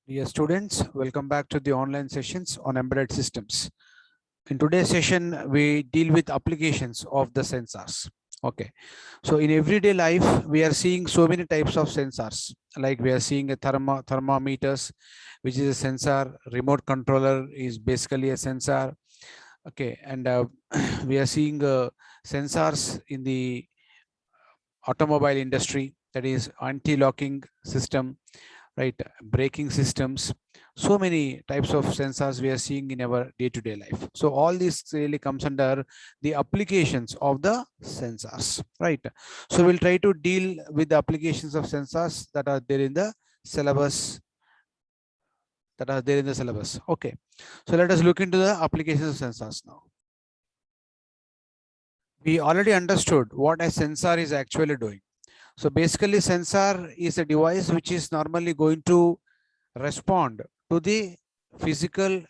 Dear students, welcome back to the online sessions on embedded systems. In today's session, we deal with applications of the sensors. Okay, so in everyday life, we are seeing so many types of sensors. Like we are seeing a thermometers, which is a sensor. Remote controller is basically a sensor. Okay, and we are seeing sensors in the automobile industry, that is anti-locking system, right? Braking systems, so many types of sensors we are seeing in our day-to-day life. So all this really comes under the applications of the sensors, right? So we'll try to deal with the applications of sensors that are there in the syllabus, okay. So let us look into the applications of sensors now. We already understood what a sensor is actually doing. So basically sensor is a device which is normally going to respond to the physical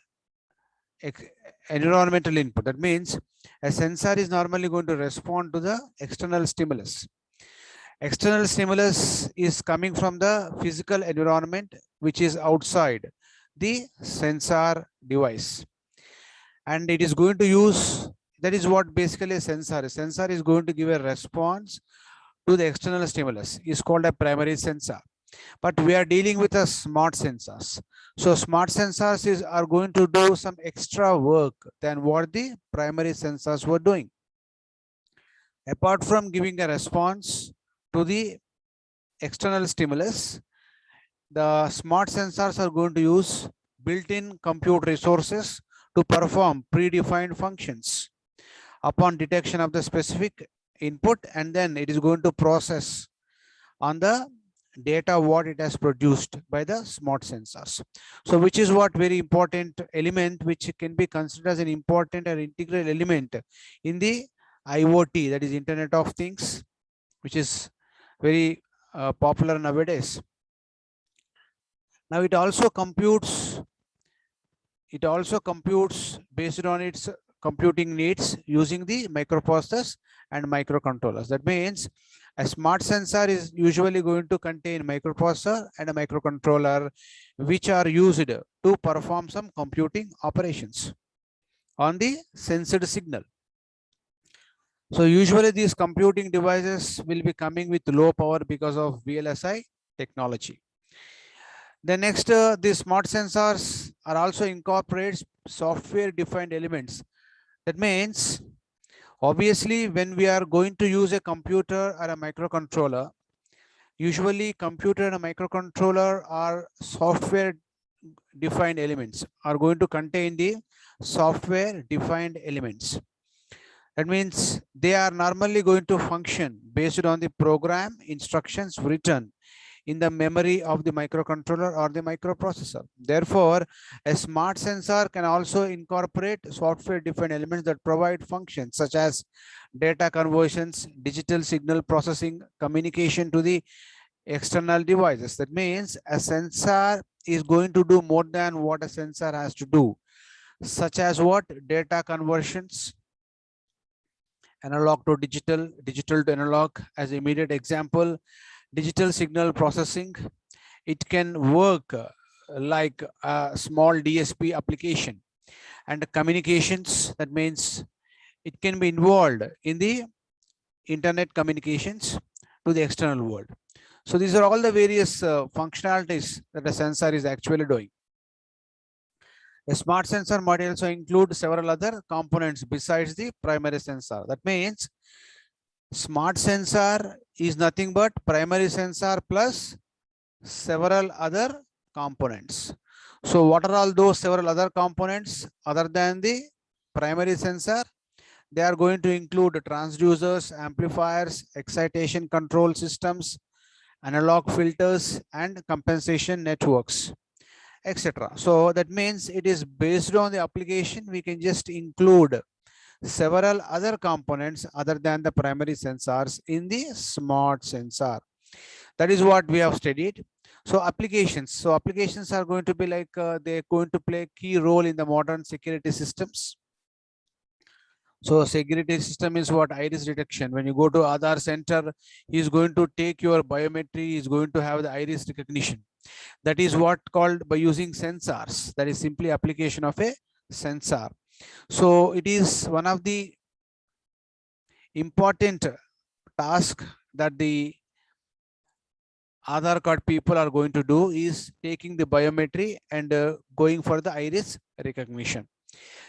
environmental input. That means a sensor is normally going to respond to the external stimulus. External stimulus is coming from the physical environment, which is outside the sensor device. And it is going to use, that is what basically a sensor is going to give a response to the external stimulus, is called a primary sensor. But we are dealing with a smart sensors. So smart sensors are going to do some extra work than what the primary sensors were doing. Apart from giving a response to the external stimulus, the smart sensors are going to use built-in compute resources to perform predefined functions upon detection of the specific input, and then it is going to process on the data what it has produced by the smart sensors. So which is what very important element which can be considered as an important and integral element in the IoT, that is Internet of Things, which is very popular nowadays. Now it also computes based on its computing needs using the microprocessors and microcontrollers. That means a smart sensor is usually going to contain microprocessor and a microcontroller, which are used to perform some computing operations on the sensed signal. So usually these computing devices will be coming with low power because of VLSI technology. The next, the smart sensors are also incorporates software defined elements. That means obviously when we are going to use a computer or a microcontroller, usually computer and a microcontroller are software defined elements, are going to contain the software defined elements. That means they are normally going to function based on the program instructions written in the memory of the microcontroller or the microprocessor. Therefore, a smart sensor can also incorporate software defined elements that provide functions such as data conversions, digital signal processing, communication to the external devices. That means a sensor is going to do more than what a sensor has to do, such as what? Data conversions, analog to digital, digital to analog. As immediate example, digital signal processing, it can work like a small DSP application. And communications, that means it can be involved in the internet communications to the external world. So these are all the various functionalities that a sensor is actually doing. A smart sensor might also include several other components besides the primary sensor. That means smart sensor is nothing but primary sensor plus several other components. So what are all those several other components other than the primary sensor? They are going to include transducers, amplifiers, excitation control systems, analog filters, and compensation networks, etc. So that means it is based on the application. We can just include several other components other than the primary sensors in the smart sensor. That is what we have studied. So applications are going to be like they're going to play a key role in the modern security systems. So security system is what? Iris detection. When you go to Aadhaar center, he is going to take your biometry, he is going to have the iris recognition. That is what called by using sensors. That is simply application of a sensor. So it is one of the important task that the Aadhaar card people are going to do is taking the biometry and going for the iris recognition.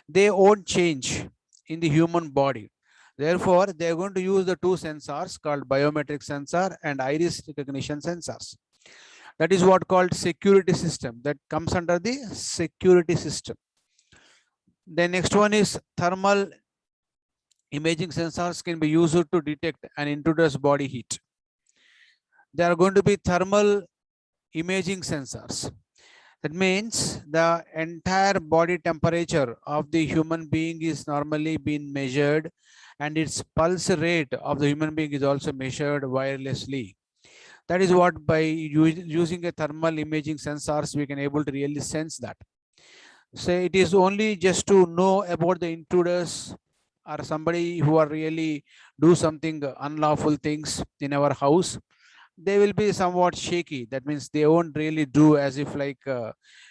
They won't change in the human body. Therefore, they are going to use the two sensors called biometric sensor and iris recognition sensors. That is what called security system, that comes under the security system. The next one is thermal imaging sensors can be used to detect an intruder's body heat. There are going to be thermal imaging sensors. That means the entire body temperature of the human being is normally being measured, and its pulse rate of the human being is also measured wirelessly. That is what by using a thermal imaging sensors, we can able to really sense that. Say it is only just to know about the intruders or somebody who are really do something unlawful things in our house. They will be somewhat shaky. That means they won't really do as if like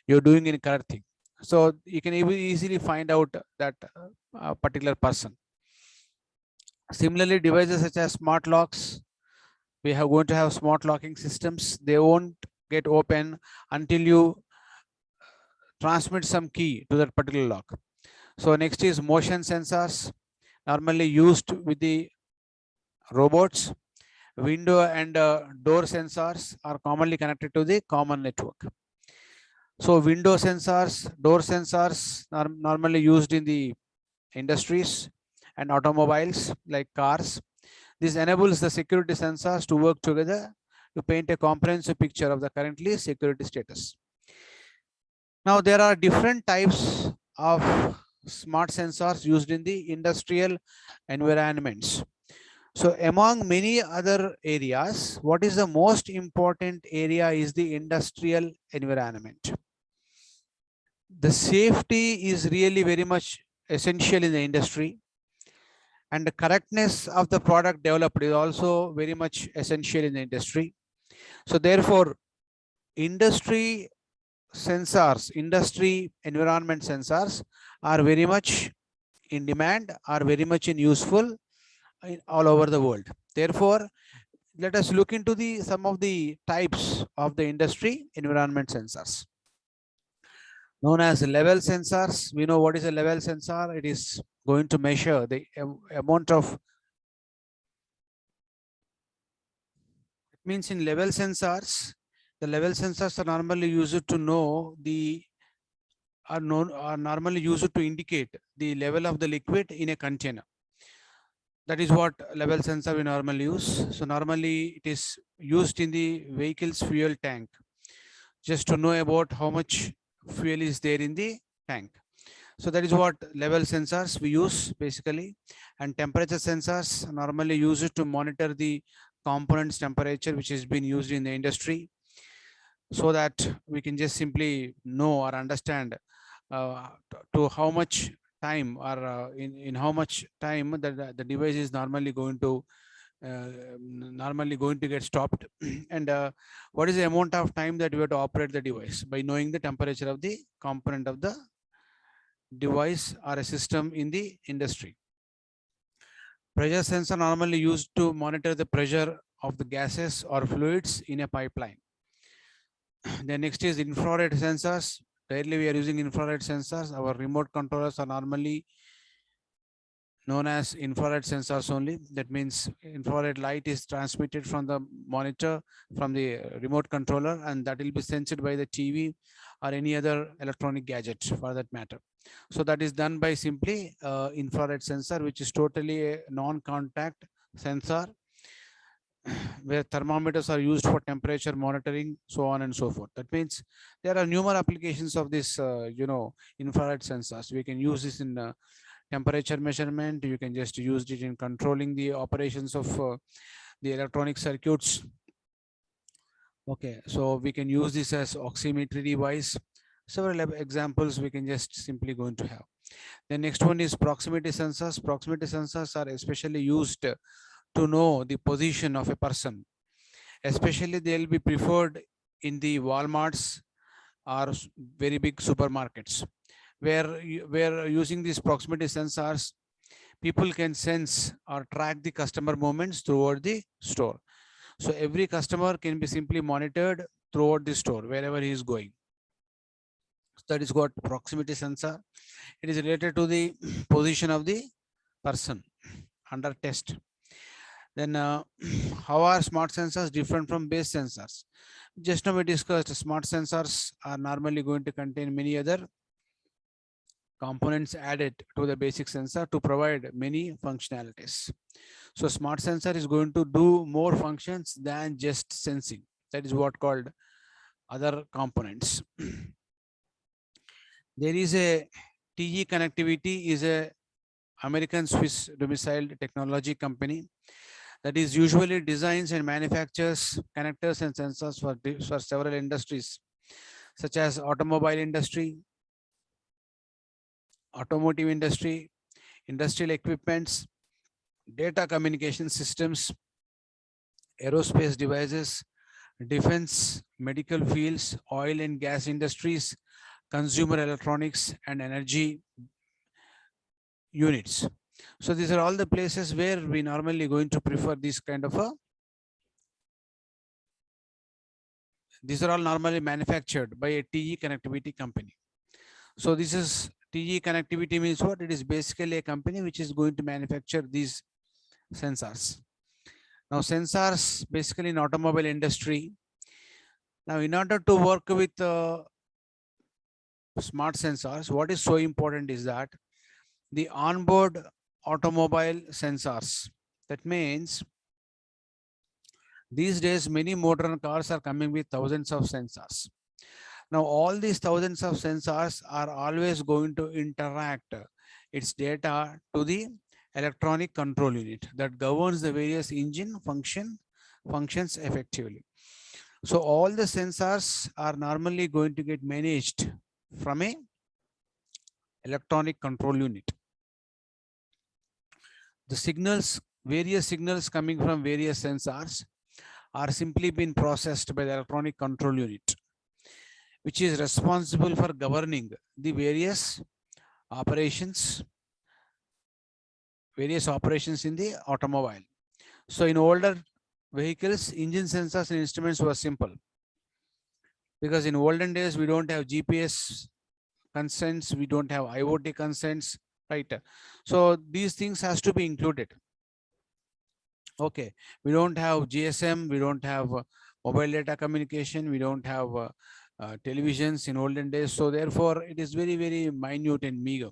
you're doing any correct thing. So you can easily find out that particular person. Similarly, devices such as smart locks, we are going to have smart locking systems. They won't get open until you transmit some key to that particular lock. So next is motion sensors, normally used with the robots. Window and door sensors are commonly connected to the common network. So window sensors, door sensors are normally used in the industries and automobiles like cars. This enables the security sensors to work together to paint a comprehensive picture of the currently security status. Now there are different types of smart sensors used in the industrial environments. So among many other areas, what is the most important area is the industrial environment. The safety is really very much essential in the industry, and the correctness of the product developed is also very much essential in the industry. So therefore, industry sensors, industry environment sensors are very much in demand, are very much in useful all over the world. Therefore, let us look into the some of the types of the industry environment sensors. Known as level sensors. We know what is a level sensor. It is going to measure the amount of, it means in level sensors, the level sensors are normally used to know the are normally used to indicate the level of the liquid in a container. That is what level sensor we normally use. So normally it is used in the vehicle's fuel tank, just to know about how much fuel is there in the tank. So that is what level sensors we use basically. And temperature sensors are normally used to monitor the components temperature, which has been used in the industry, so that we can just simply know or understand to how much time or in how much time the device is normally going to get stopped and what is the amount of time that we have to operate the device by knowing the temperature of the component of the device or a system in the industry. Pressure sensor normally used to monitor the pressure of the gases or fluids in a pipeline. The next is infrared sensors. Rarely we are using infrared sensors. Our remote controllers are normally known as infrared sensors only. That means infrared light is transmitted from the monitor, from the remote controller, and that will be sensed by the TV or any other electronic gadget for that matter. So that is done by simply infrared sensor, which is totally a non-contact sensor where thermometers are used for temperature monitoring, so on and so forth. That means there are numerous applications of this, infrared sensors. We can use this in temperature measurement. You can just use it in controlling the operations of the electronic circuits. Okay, so we can use this as oximetry device. Several examples we can just simply going to have. The next one is proximity sensors. Proximity sensors are especially used to know the position of a person. Especially they'll be preferred in the Walmarts or very big supermarkets, where using these proximity sensors, people can sense or track the customer movements throughout the store. So every customer can be simply monitored throughout the store wherever he is going. So that is what proximity sensor. It is related to the position of the person under test. Then how are smart sensors different from base sensors? Just now we discussed smart sensors are normally going to contain many other components added to the basic sensor to provide many functionalities. So smart sensor is going to do more functions than just sensing. That is what called other components. There is a TE Connectivity is a American Swiss domiciled technology company that is usually designs and manufactures connectors and sensors for several industries such as automobile industry, automotive industry, industrial equipments, data communication systems, aerospace devices, defense, medical fields, oil and gas industries, consumer electronics, and energy units. So these are all the places where we normally going to prefer this kind of a, these are all normally manufactured by a TE Connectivity company. So this is TE Connectivity means what? It is basically a company which is going to manufacture these sensors. Now sensors basically in automobile industry. Now in order to work with smart sensors, what is so important is that the onboard automobile sensors. That means these days many modern cars are coming with thousands of sensors. Now all these thousands of sensors are always going to interact its data to the electronic control unit that governs the various engine functions effectively. So all the sensors are normally going to get managed from a electronic control unit. The signals, various signals coming from various sensors are simply being processed by the electronic control unit, which is responsible for governing the various operations in the automobile. So in older vehicles, engine sensors and instruments were simple, because in olden days we don't have GPS consents, we don't have IoT consents, right? So these things has to be included. Okay, we don't have GSM, we don't have mobile data communication, we don't have televisions in olden days. So therefore it is very, very minute and meager.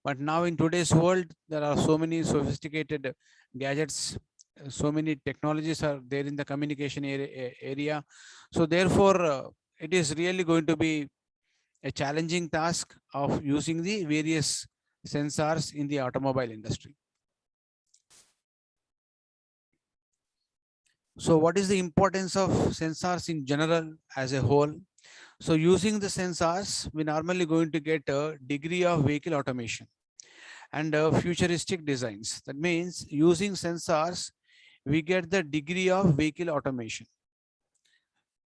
But now in today's world, there are so many sophisticated gadgets, so many technologies are there in the communication area. So therefore, it is really going to be a challenging task of using the various sensors in the automobile industry. So what is the importance of sensors in general as a whole? So using the sensors, we normally going to get a degree of vehicle automation and futuristic designs. That means using sensors, we get the degree of vehicle automation.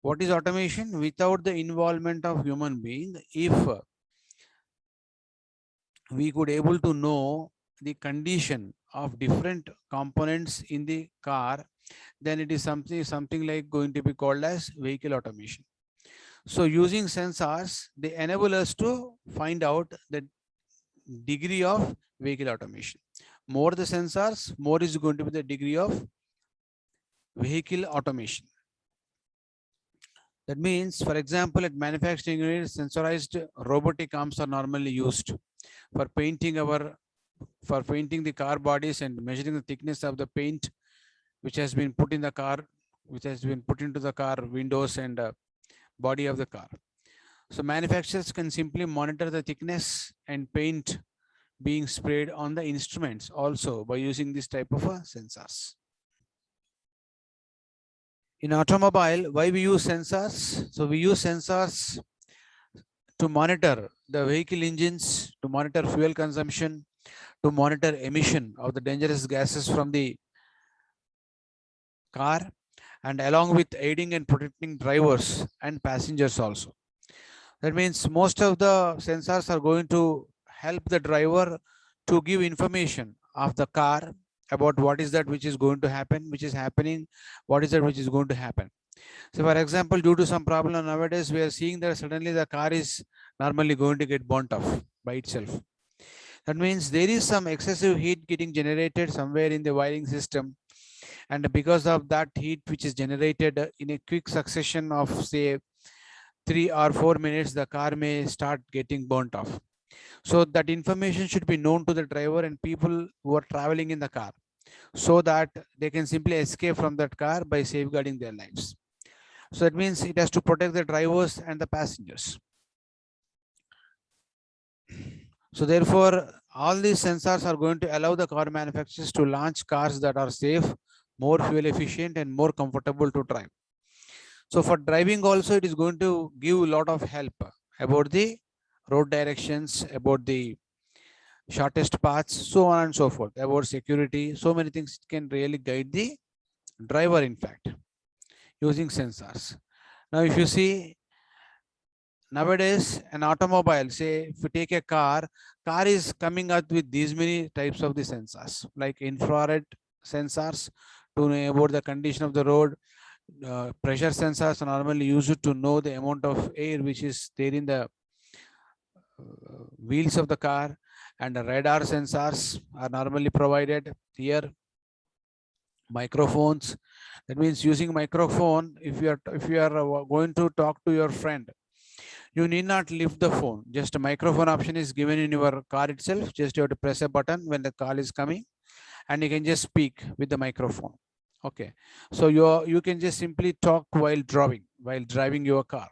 What is automation? Without the involvement of human being, if we could able to know the condition of different components in the car, then it is something like going to be called as vehicle automation. So using sensors, they enable us to find out the degree of vehicle automation. More the sensors, more is going to be the degree of vehicle automation. That means, for example, at manufacturing units, sensorized robotic arms are normally used for painting the car bodies and measuring the thickness of the paint which has been put in the car, which has been put into the car windows and body of the car. So manufacturers can simply monitor the thickness and paint being sprayed on the instruments also by using this type of sensors. In automobile, why we use sensors? So we use sensors to monitor the vehicle engines, to monitor fuel consumption, to monitor emission of the dangerous gases from the car, and along with aiding and protecting drivers and passengers also. That means most of the sensors are going to help the driver to give information of the car about what is that which is going to happen, which is happening, what is that which is going to happen. So for example, due to some problem nowadays, we are seeing that suddenly the car is normally going to get burnt off by itself. That means there is some excessive heat getting generated somewhere in the wiring system. And because of that heat which is generated in a quick succession of say 3 or 4 minutes, the car may start getting burnt off. So that information should be known to the driver and people who are traveling in the car, so that they can simply escape from that car by safeguarding their lives. So that means it has to protect the drivers and the passengers. So therefore, all these sensors are going to allow the car manufacturers to launch cars that are safe, more fuel efficient, and more comfortable to drive. So for driving also, it is going to give a lot of help about the road directions, about the shortest paths, so on and so forth, about security. So many things can really guide the driver, in fact, using sensors. Now, if you see, nowadays, an automobile, say, if you take a car is coming out with these many types of the sensors, like infrared sensors to know about the condition of the road. Pressure sensors are normally used to know the amount of air which is there in the wheels of the car, and the radar sensors are normally provided here. Microphones, that means using microphone, if you are going to talk to your friend, you need not lift the phone, just a microphone option is given in your car itself. Just you have to press a button when the call is coming, and you can just speak with the microphone. Okay, so you can just simply talk while driving your car,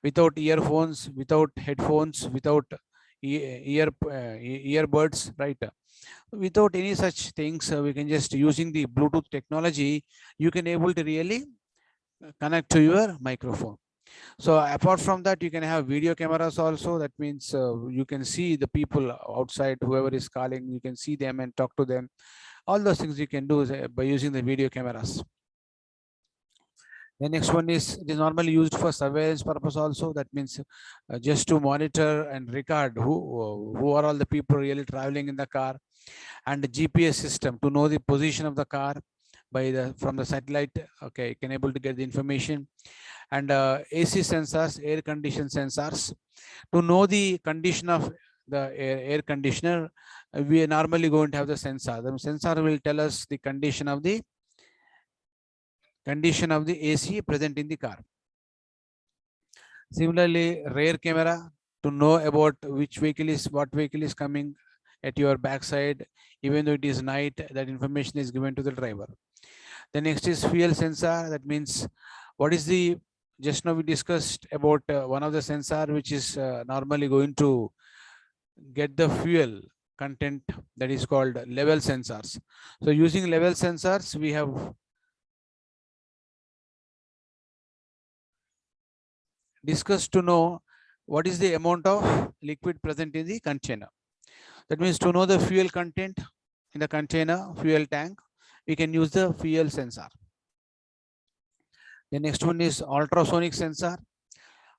without earphones, without headphones, without earbuds, right? Without any such things, we can just using the Bluetooth technology, you can able to really connect to your microphone. So apart from that, you can have video cameras also. That means you can see the people outside, whoever is calling, you can see them and talk to them. All those things you can do by using the video cameras. The next one is, it is normally used for surveillance purpose also. That means just to monitor and record who are all the people really traveling in the car, and the GPS system to know the position of the car by from the satellite. Okay, you can able to get the information. And AC sensors, air condition sensors, to know the condition of the air conditioner. We are normally going to have the sensor. The sensor will tell us the condition of the AC present in the car. Similarly, rear camera to know about what vehicle is coming at your backside, even though it is night, that information is given to the driver. The next is fuel sensor. That means what is the, just now we discussed about one of the sensor which is normally going to get the fuel content, that is called level sensors. So using level sensors, we have discussed to know what is the amount of liquid present in the container. That means to know the fuel content in the container, fuel tank, we can use the fuel sensor. The next one is ultrasonic sensor.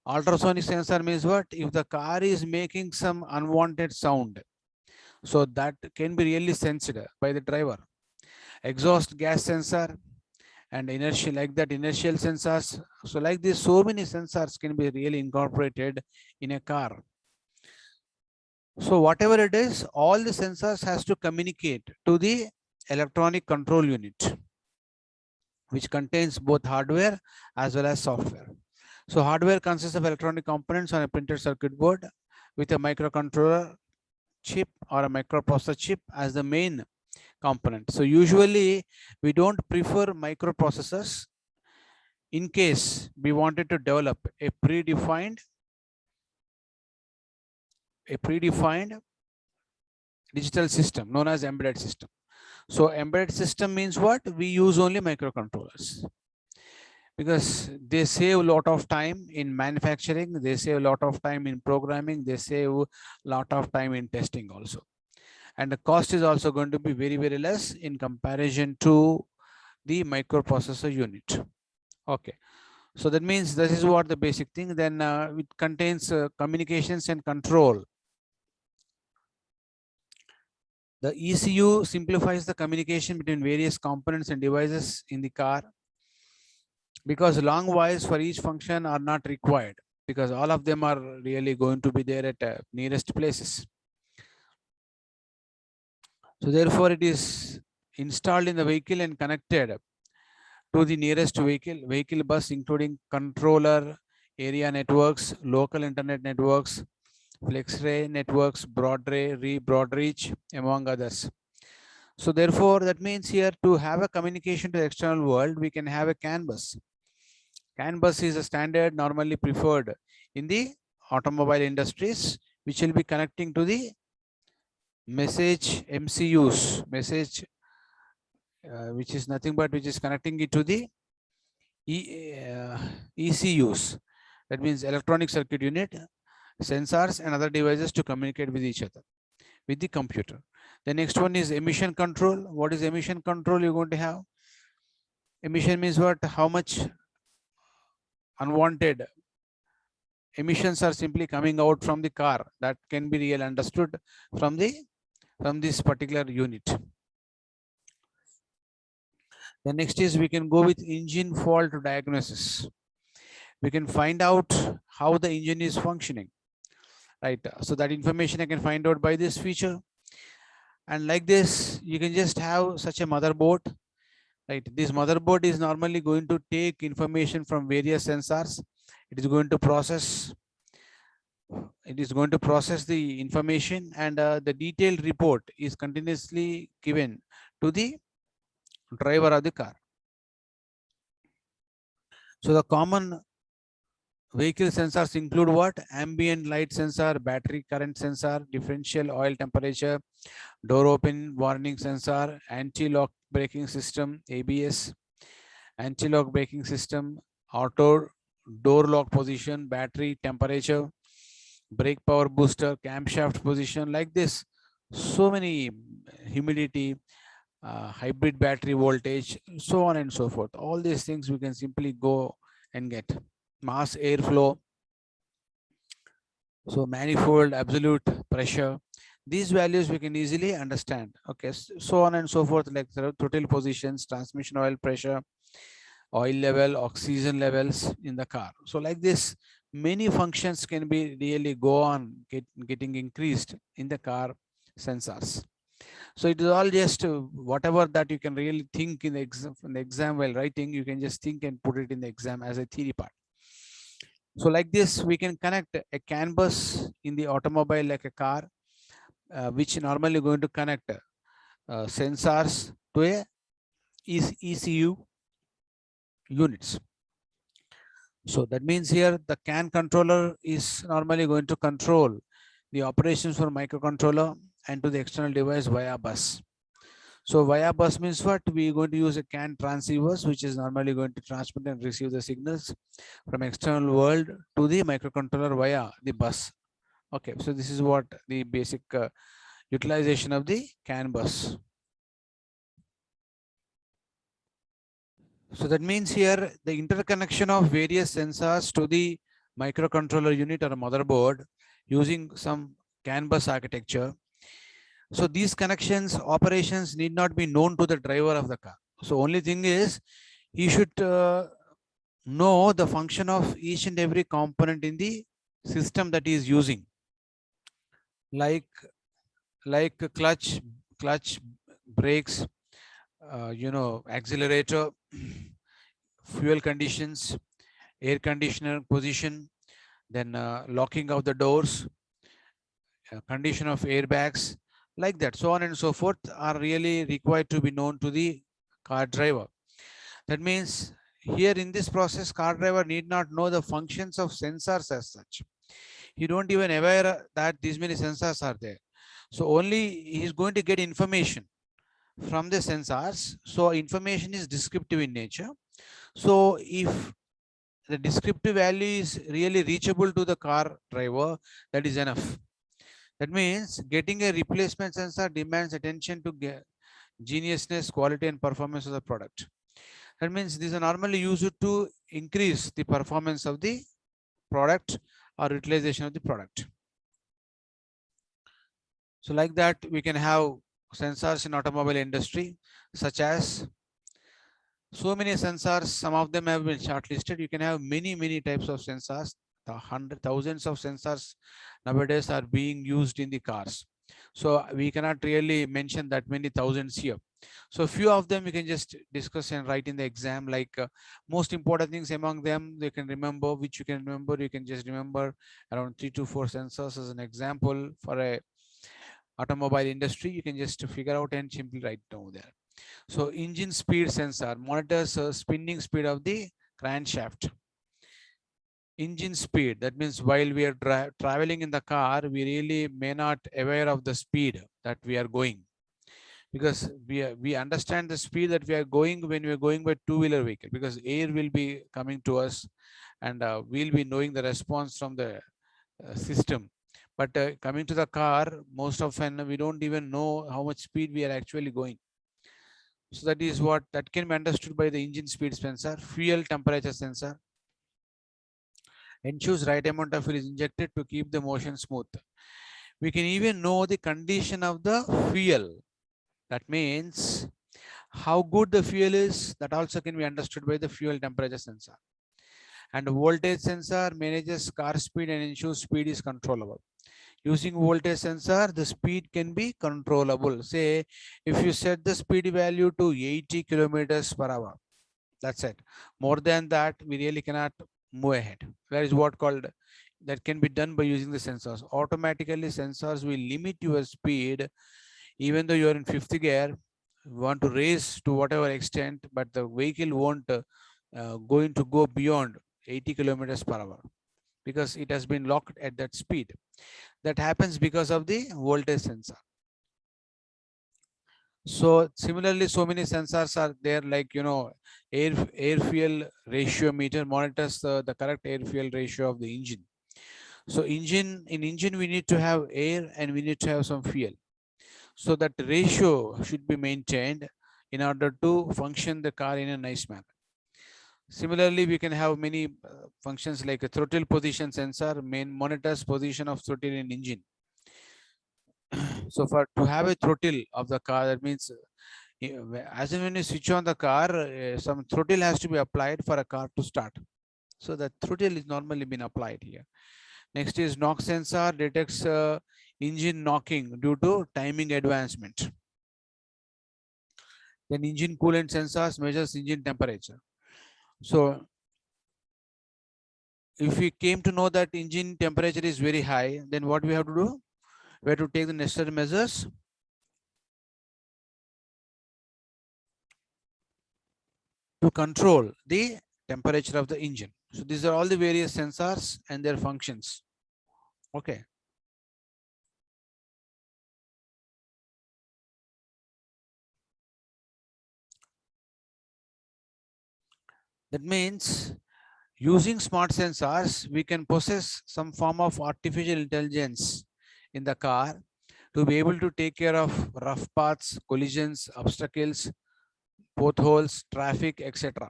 Ultrasonic sensor means what? If the car is making some unwanted sound, so that can be really sensed by the driver. Exhaust gas sensor and inertial, like that, inertial sensors. So like this, so many sensors can be really incorporated in a car. So whatever it is, all the sensors has to communicate to the electronic control unit, which contains both hardware as well as software. So hardware consists of electronic components on a printed circuit board with a microcontroller chip or a microprocessor chip as the main component. So usually we don't prefer microprocessors in case we wanted to develop a predefined digital system known as embedded system. So embedded system means what? We use only microcontrollers, because they save a lot of time in manufacturing, they save a lot of time in programming, they save a lot of time in testing also. And the cost is also going to be very, very less in comparison to the microprocessor unit. Okay. So that means this is what the basic thing. Then it contains communications and control. The ECU simplifies the communication between various components and devices in the car, because long wires for each function are not required, because all of them are really going to be there at nearest places. So therefore it is installed in the vehicle and connected to the nearest vehicle bus, including controller, area networks, local internet networks, FlexRay networks, broad reach, among others. So therefore, that means here to have a communication to the external world, we can have a CAN bus. CAN bus is a standard normally preferred in the automobile industries, which will be connecting to the message MCUs, which is nothing but which is connecting it to the ECUs. That means electronic circuit unit, sensors and other devices to communicate with each other, with the computer. The next one is emission control. What is emission control you're going to have? Emission means what? How much unwanted emissions are simply coming out from the car. That can be really understood from this particular unit. The next is we can go with engine fault diagnosis. We can find out how the engine is functioning, right? So that information I can find out by this feature. And like this, you can just have such a motherboard, right? This motherboard is normally going to take information from various sensors. It is going to process the information, and the detailed report is continuously given to the driver of the car. So the common vehicle sensors include what? Ambient light sensor, battery current sensor, differential oil temperature, door open warning sensor, anti-lock braking system, ABS, anti-lock braking system, auto door lock position, battery temperature, brake power booster, camshaft position, like this. So many humidity, hybrid battery voltage, so on and so forth. All these things we can simply go and get. Mass airflow, so manifold, absolute pressure. These values we can easily understand. Okay, so on and so forth, like throttle positions, transmission oil pressure, oil level, oxygen levels in the car. So like this, many functions can be really go on getting increased in the car sensors. So it is all just whatever that you can really think in the exam while writing, you can just think and put it in the exam as a theory part. So like this, we can connect a CAN bus in the automobile like a car, which normally going to connect sensors to a ECU units. So that means here the CAN controller is normally going to control the operations for microcontroller and to the external device via bus. So via bus means what? We are going to use a CAN transceivers, which is normally going to transmit and receive the signals from external world to the microcontroller via the bus. Okay, so this is what the basic utilization of the CAN bus. So that means here the interconnection of various sensors to the microcontroller unit or a motherboard using some CAN bus architecture. So these connections operations need not be known to the driver of the car. So only thing is he should know the function of each and every component in the system that he is using, like clutch, brakes, accelerator, fuel conditions, air conditioner position, then locking of the doors, condition of airbags, like that, so on and so forth, are really required to be known to the car driver. That means here in this process, car driver need not know the functions of sensors as such. He don't even aware that these many sensors are there. So only he is going to get information from the sensors. So information is descriptive in nature. So if the descriptive value is really reachable to the car driver, that is enough. That means getting a replacement sensor demands attention to geniusness, quality, and performance of the product. That means these are normally used to increase the performance of the product or utilization of the product. So like that, we can have sensors in automobile industry, such as so many sensors. Some of them have been shortlisted. You can have many types of sensors. The thousands of sensors nowadays are being used in the cars. So we cannot really mention that many thousands here. So few of them we can just discuss and write in the exam, like most important things among them they can remember, which you can remember. You can just remember around 3 to 4 sensors as an example for a automobile industry. You can just figure out and simply write down there. So engine speed sensor monitors spinning speed of the crankshaft. Engine speed, that means while we are traveling in the car, we really may not aware of the speed that we are going, because we understand the speed that we are going when we are going by two-wheeler vehicle, because air will be coming to us, and we'll be knowing the response from the system. But coming to the car, most often we don't even know how much speed we are actually going. So that is what that can be understood by the engine speed sensor. Fuel temperature sensor ensures right amount of fuel is injected to keep the motion smooth. We can even know the condition of the fuel. That means how good the fuel is, that also can be understood by the fuel temperature sensor. And voltage sensor manages car speed and ensures speed is controllable. Using voltage sensor, the speed can be controllable. Say, if you set the speed value to 80 kilometers per hour, that's it. More than that, we really cannot move ahead. That is what called, that can be done by using the sensors. Automatically, sensors will limit your speed, even though you are in fifth gear, you want to race to whatever extent, but the vehicle won't going to go beyond 80 kilometers per hour, because it has been locked at that speed. That happens because of the voltage sensor. So similarly, so many sensors are there, like, air fuel ratio meter monitors the correct air fuel ratio of the engine. So in engine we need to have air and we need to have some fuel. So that ratio should be maintained in order to function the car in a nice manner. Similarly, we can have many functions like a throttle position sensor, monitors position of throttle in engine. So for to have a throttle of the car, that means as and when you switch on the car, some throttle has to be applied for a car to start. So that throttle is normally been applied here. Next is knock sensor, detects engine knocking due to timing advancement. Then engine coolant sensors measures engine temperature. So if we came to know that engine temperature is very high, then what we have to do? We have to take the necessary measures to control the temperature of the engine. So these are all the various sensors and their functions. Okay. That means using smart sensors, we can possess some form of artificial intelligence in the car to be able to take care of rough paths, collisions, obstacles, potholes, traffic, etc.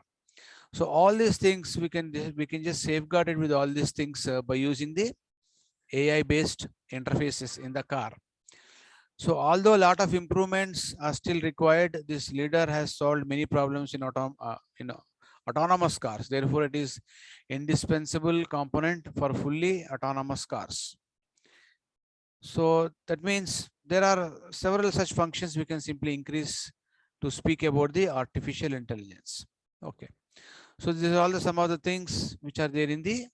So all these things we can just safeguard it with all these things by using the AI based interfaces in the car. So although a lot of improvements are still required, this leader has solved many problems in autonomous cars. Therefore, it is indispensable component for fully autonomous cars. So that means there are several such functions we can simply increase to speak about the artificial intelligence. Okay. So these are all some of the things which are there in the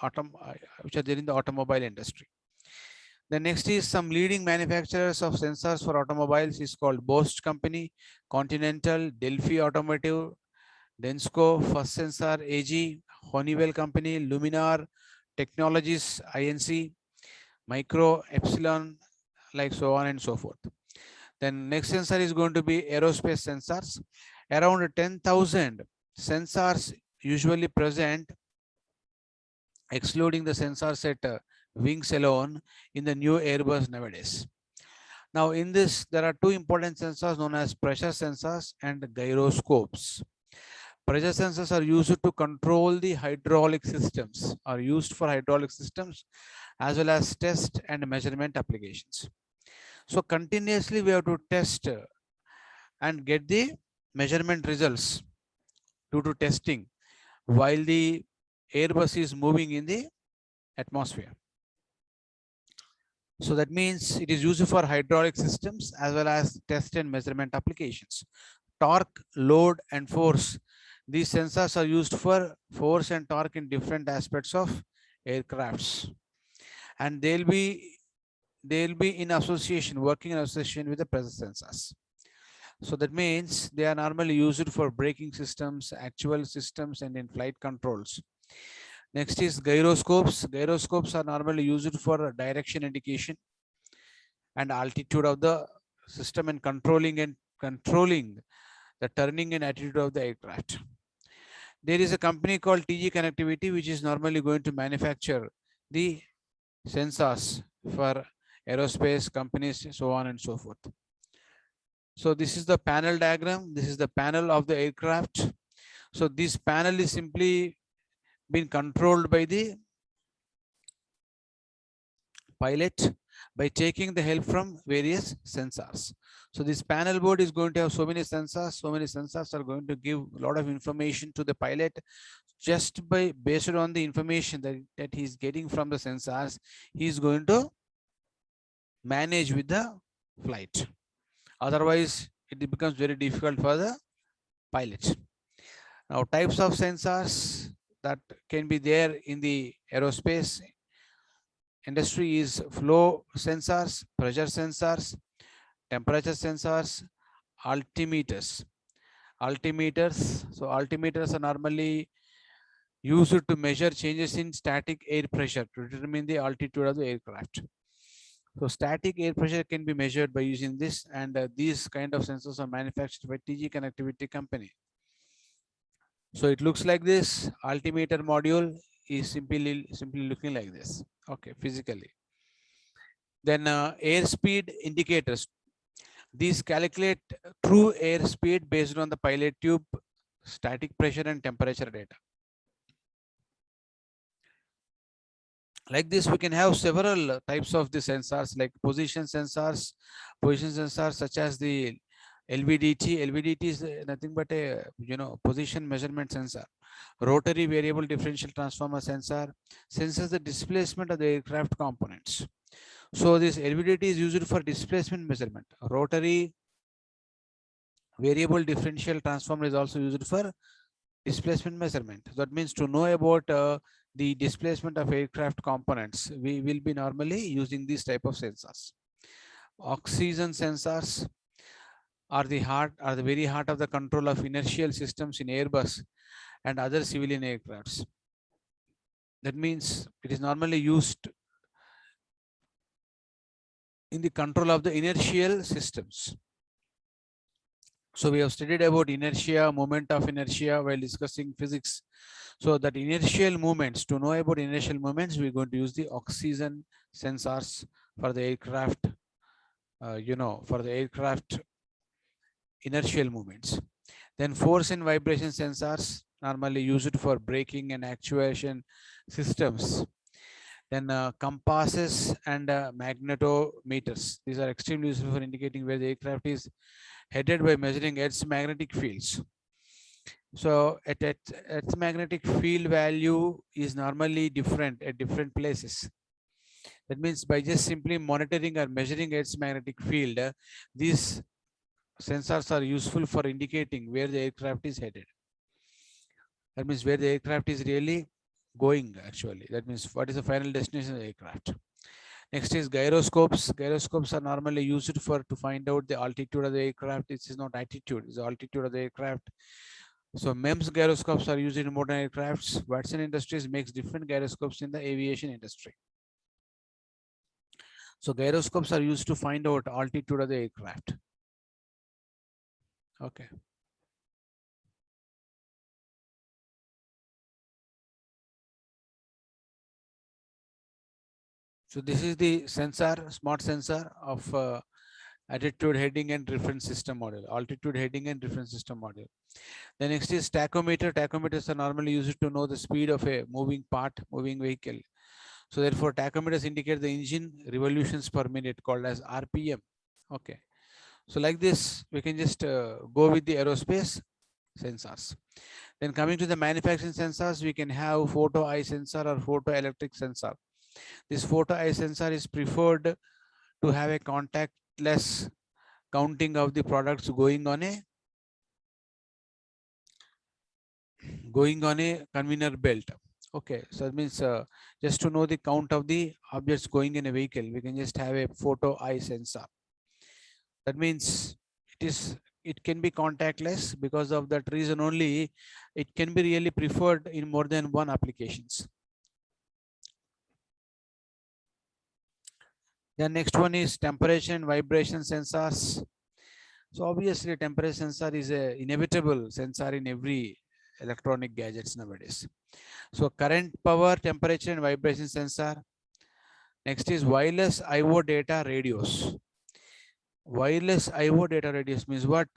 automobile industry. The next is some leading manufacturers of sensors for automobiles is called Bosch Company, Continental, Delphi Automotive, Densco, First Sensor AG, Honeywell Company, Luminar Technologies Inc, Micro, Epsilon, like so on and so forth. Then next sensor is going to be aerospace sensors. Around 10,000 sensors usually present, excluding the sensors at wings alone, in the new Airbus nowadays. Now in this, there are two important sensors known as pressure sensors and gyroscopes. Pressure sensors are used to control the hydraulic systems, are used for hydraulic systems as well as test and measurement applications. So continuously we have to test and get the measurement results due to testing while the Airbus is moving in the atmosphere. So that means it is used for hydraulic systems as well as test and measurement applications. Torque, load, and force. These sensors are used for force and torque in different aspects of aircrafts. And they'll be in association, working in association with the pressure sensors. So that means they are normally used for braking systems, actual systems, and in flight controls. Next is gyroscopes. Gyroscopes are normally used for direction indication and altitude of the system and controlling the turning and attitude of the aircraft. There is a company called TG Connectivity, which is normally going to manufacture the sensors for aerospace companies, so on and so forth. So this is the panel diagram. This is the panel of the aircraft. So this panel is simply being controlled by the pilot by taking the help from various sensors. So this panel board is going to have so many sensors. So many sensors are going to give a lot of information to the pilot. Just based on the information that he's getting from the sensors, he's going to manage with the flight. Otherwise, it becomes very difficult for the pilot. Now, types of sensors that can be there in the aerospace industry is flow sensors, pressure sensors, temperature sensors, altimeters. So altimeters are normally used to measure changes in static air pressure to determine the altitude of the aircraft. So static air pressure can be measured by using this, and these kind of sensors are manufactured by TG Connectivity company. So it looks like this. Altimeter module is simply looking like this. Okay, physically. Then airspeed indicators. These calculate true airspeed based on the pilot tube, static pressure, and temperature data. Like this, we can have several types of the sensors, like position sensors such as the LVDT. LVDT is nothing but a position measurement sensor. Rotary variable differential transformer sensor senses the displacement of the aircraft components. So this LVDT is used for displacement measurement. Rotary variable differential transformer is also used for displacement measurement. That means to know about the displacement of aircraft components, we will be normally using these type of sensors. Oxygen sensors are the very heart of the control of inertial systems in Airbus and other civilian aircrafts. That means it is normally used in the control of the inertial systems. So we have studied about inertia, moment of inertia while discussing physics. So that inertial movements, to know about inertial movements, we're going to use the oxygen sensors for the aircraft, for the aircraft inertial movements. Then force and vibration sensors, normally used for braking and actuation systems. Then compasses and magnetometers. These are extremely useful for indicating where the aircraft is headed by measuring Earth's magnetic fields. So Earth's magnetic field value is normally different at different places. That means by just simply monitoring or measuring Earth's magnetic field, these sensors are useful for indicating where the aircraft is headed. That means where the aircraft is really going actually. That means what is the final destination of the aircraft. Next is gyroscopes. Gyroscopes are normally used to find out the altitude of the aircraft. This is not altitude, it's the altitude of the aircraft. So MEMS gyroscopes are used in modern aircrafts. Watson Industries makes different gyroscopes in the aviation industry. So gyroscopes are used to find out altitude of the aircraft. Okay. So this is the sensor, smart sensor of attitude, heading, and reference system model, altitude, heading, and reference system model. The next is tachometer. Tachometers are normally used to know the speed of a moving part, moving vehicle. So therefore, tachometers indicate the engine revolutions per minute, called as RPM. Okay. So like this, we can just go with the aerospace sensors. Then coming to the manufacturing sensors, we can have photo eye sensor or photoelectric sensor. This photo eye sensor is preferred to have a contactless counting of the products going on a conveyor belt. Okay, so that means just to know the count of the objects going in a vehicle, we can just have a photo eye sensor. That means it can be contactless. Because of that reason only, it can be really preferred in more than one applications. The next one is temperature and vibration sensors. So obviously temperature sensor is a inevitable sensor in every electronic gadgets nowadays. So current, power, temperature, and vibration sensor. Next is wireless IO data radios. Wireless IO data radios means what?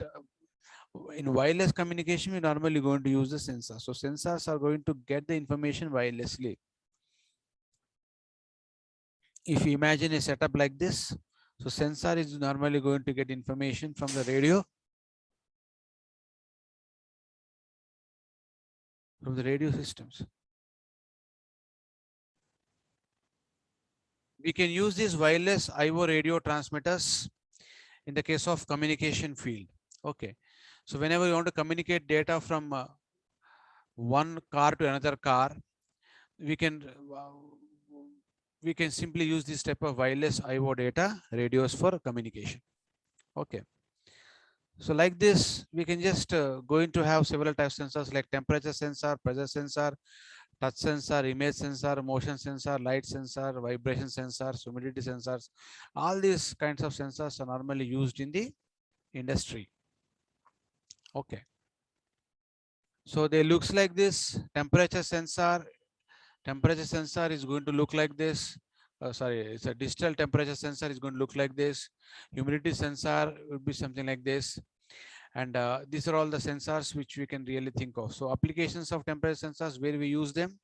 In wireless communication, we normally going to use the sensor. So sensors are going to get the information wirelessly. If you imagine a setup like this, so sensor is normally going to get information from the radio, systems. We can use these wireless IO radio transmitters in the case of communication field. Okay. So whenever you want to communicate data from one car to another car, we can simply use this type of wireless IO data radios for communication. Okay. So like this, we can just going to have several types of sensors like temperature sensor, pressure sensor, touch sensor, image sensor, motion sensor, light sensor, vibration sensors, humidity sensors. All these kinds of sensors are normally used in the industry. Okay. So they looks like this. Temperature sensor is going to look like this. Sorry, it's a digital temperature sensor is going to look like this. Humidity sensor would be something like this. And these are all the sensors which we can really think of. So applications of temperature sensors, where we use them,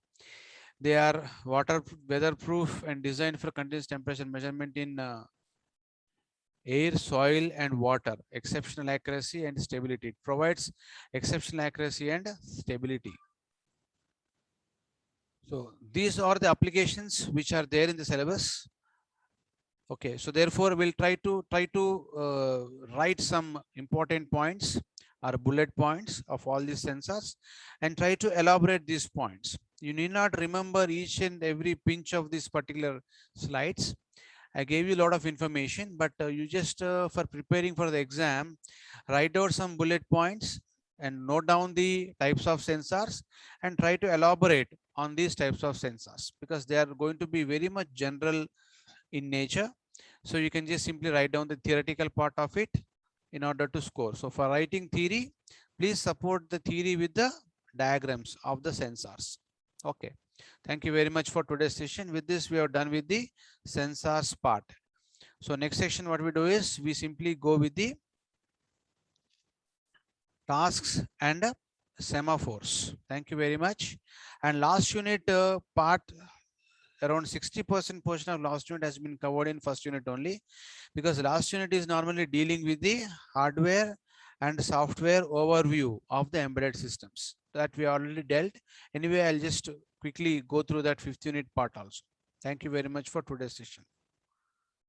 they are weatherproof and designed for continuous temperature measurement in air, soil, and water. Exceptional accuracy and stability. It provides exceptional accuracy and stability. So these are the applications which are there in the syllabus. Okay, so therefore we'll try to write some important points or bullet points of all these sensors and try to elaborate these points. You need not remember each and every pinch of these particular slides. I gave you a lot of information, but you just for preparing for the exam, write out some bullet points and note down the types of sensors and try to elaborate on these types of sensors, because they are going to be very much general in nature. So you can just simply write down the theoretical part of it in order to score. So for writing theory, please support the theory with the diagrams of the sensors. Okay. Thank you very much for today's session. With this, we are done with the sensors part. So next section, what we do is we simply go with the tasks and semaphores. Thank you very much. And last unit part, around 60% portion of last unit has been covered in first unit only, because last unit is normally dealing with the hardware and software overview of the embedded systems that we already dealt. Anyway, I'll just quickly go through that fifth unit part also. Thank you very much for today's session.